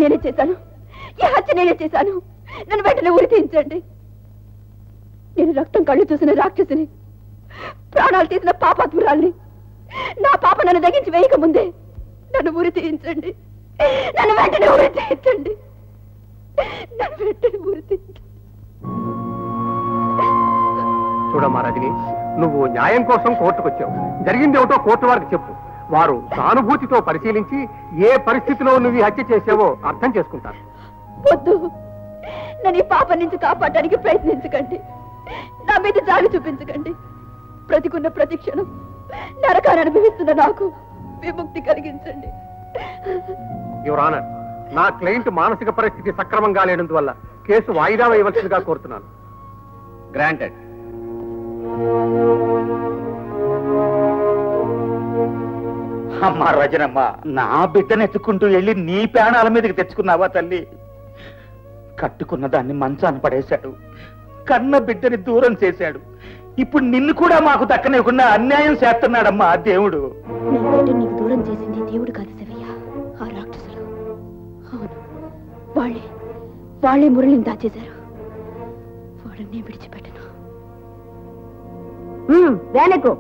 నేనే చేశాను, ఈ హత్య నేనే చేశాను. నన్ను వెంటనే ఉరి తీయించండి. నేను రక్తం కళ్ళు చూసిన రాక్షసిని, ప్రాణాలు తీసిన పాపాత్మురాల్ని. నా పాప నన్ను దగించి వేయక ముందే నన్ను ఉరి తీయించండి. నన్ను వెంటనే ఉరి తీయించండి. నన్ను వెంటనే ఉరి తీయించండి. చూడమ్మా రజని, నువ్వు న్యాయం కోసం కోర్టుకొచ్చావు. జరిగింది ఏమిటో కోర్టు వారికి చెప్పు. వారు సానుభూతితో పరిశీలించి ఏ పరిస్థితిలో నువ్వు ఈ హత్య చేసావో అర్థం చేసుకుంటారు. వద్దు, నన్ను ఈ పాప నుంచి కాపాడడానికి ప్రయత్నించకండి. నా మీద జాలి చూపించకండి. బ్రతికున్న ప్రతి క్షణం నరకాన్ని అనుభవిస్తున్న నాకు విముక్తి కలిగించండి. యువర్ ఆనర్, నా క్లయింట్ మానసిక పరిస్థితి సక్రమంగా లేనందువల్ల కేసు వాయిదా వేయవలసిందిగా కోరుతున్నాను. గ్రాంటెడ్. అమ్మా రజనమ్మ, నా బిడ్డను ఎత్తుకుంటూ వెళ్ళి నీ ప్రాణాల మీదకి తెచ్చుకున్నావా తల్లి? కట్టుకున్న దాన్ని మంచాన పడేశాడు, కన్న బిడ్డని దూరం చేశాడు. ఇప్పుడు నిన్ను కూడా మాకు దక్కనివ్వకుండా అన్యాయం చేస్తున్నాడమ్మా దేవుడు. నీ బిడ్డ నీకు దూరం చేసింది దేవుడు కాదు శివయ్య, ఆ రాక్షసులు. అవును, వాళ్ళే మురళిని దాచేశారు. వాళ్ళని విడిచిపెట్టను. వేనకు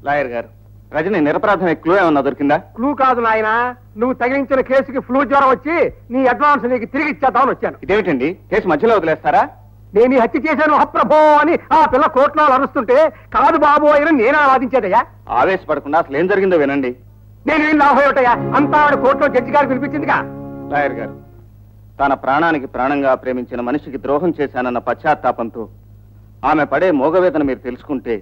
లాయర్ గారు, రజని నిరపరాధం క్లూ ఏమన్నా దొరికిందా? క్లూ కాదు నాయన, నువ్వు తగిలించిన కేసుకి ఫ్లూ జ్వరం వచ్చి నీ అడ్వాన్స్ నీకు తిరిగి ఇచ్చేద్దామని వచ్చాను. ఇదేమిటండి, కేసు మధ్యలో వదిలేస్తారా? నేను ఈ హత్య చేశాను అప్రభో అని ఆ పిల్ల కోర్టులో అరుస్తుంటే కాదు బాబు అని నేనే వాదించేదయ్యా. ఆవేశపడకుండా అసలు ఏం జరిగిందో వినండి. నేనేం లాభం ఏమిటయ్యా, అంతా ఆవిడ కోర్టులో జడ్జి గారికి వినిపించిందిగా. లాయర్ గారు, తన ప్రాణానికి ప్రాణంగా ప్రేమించిన మనిషికి ద్రోహం చేశానన్న పశ్చాత్తాపంతో ఆమె పడే మోగవేదన మీరు తెలుసుకుంటే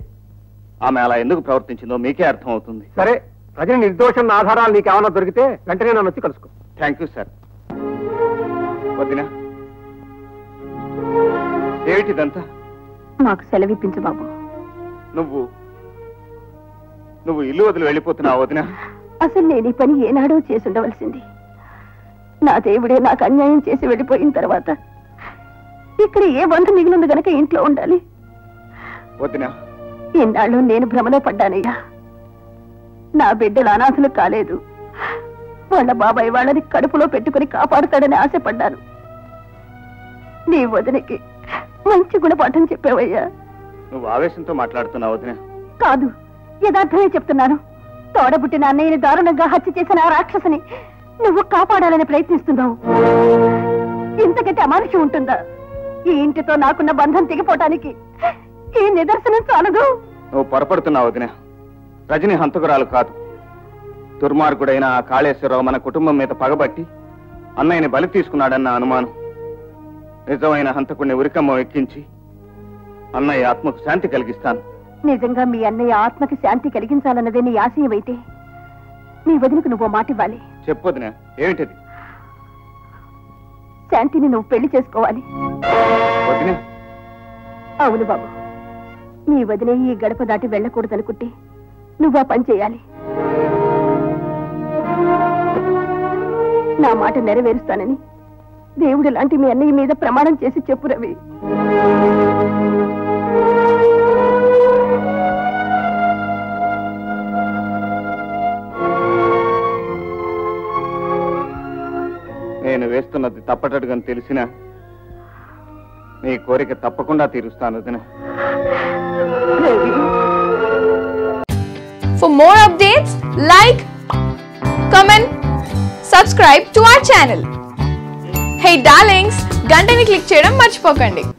ఆమె అలా ఎందుకు ప్రవర్తించిందో మీకే అర్థం అవుతుంది. సరే, రజని నిర్దోషం ఆధారాలు నీకేమన్నా దొరికితే వెంటనే నన్ను వచ్చి కలుసుకో. Thank you sir. వదినా, ఏమిటిదంతా? మాకు సెలవిప్పించు బాబు. నువ్వు ఇల్లు వదిలి వెళ్ళిపోతున్నావు వదినా? అసలు నేను ఈ పని ఏనాడో చేసి ఉండవలసింది. నా దేవుడే నాకు అన్యాయం చేసి వెళ్ళిపోయిన తర్వాత ఇక్కడ ఏ బంధు మిగిలింది గనక ఇంట్లో ఉండాలి. వదినా, ఇన్నాళ్ళు నేను భ్రమలో పడ్డానయ్యా. నా బిడ్డలు అనాథలు కాలేదు. వాళ్ళ బాబాయ్ వాళ్ళని కడుపులో పెట్టుకుని కాపాడుతాడని ఆశపడ్డాను. నీ వదినకి మంచి గుణపాఠం చెప్పావయ్యా. నువ్వు ఆవేశంతో మాట్లాడుతున్నావు వదినా? కాదు, యథార్థమే చెప్తున్నాను. తోడబుట్టిన అన్నయ్యని దారుణంగా హత్య చేసిన ఆ రాక్షసుని నువ్వు కాపాడాలని ప్రయత్నిస్తున్నావు. ఇంతకంటే అమానుషం ఉంటుందా? ఈ ఇంటితో నాకున్న బంధం తెగిపోవటానికి ఈ నిదర్శనం చాలదు. నువ్వు పొరపడుతున్నావు వదినా. రజని హంతకురాలు కాదు. దుర్మార్గుడైన ఆ కాళేశ్వరరావు మన కుటుంబం మీద పగబట్టి అన్నయ్యని బలి తీసుకున్నాడన్న అనుమానం. నిజమైన హంతకుడిని ఉరికమ్మ ఎక్కించి అన్నయ్య ఆత్మకు శాంతి కలిగిస్తాను. నిజంగా మీ అన్నయ్య ఆత్మకి శాంతి కలిగించాలన్నదే నీ ఆశయం అయితే నీ వదినకు నువ్వు మాట ఇవ్వాలి. చెప్పొదినా, ఏమిటది? శాంతిని నువ్వు పెళ్లి చేసుకోవాలి. వదినా? అవును బాబు, నీ వదిలే ఈ గడప దాటి వెళ్ళకూడదనుకుంటే నువ్వు ఆ పని చేయాలి. నా మాట నెరవేరుస్తానని దేవుడు లాంటి మీ అన్నయ్య మీద ప్రమాణం చేసి చెప్పు రవి. నేను వేస్తున్నది తప్పటడుగని తెలిసినా నీ కోరిక తప్పకుండా తీరుస్తాను వదినా. For more updates, like, comment, subscribe to our channel. Hey darlings, గంటని click చేయడం మర్చిపోకండి.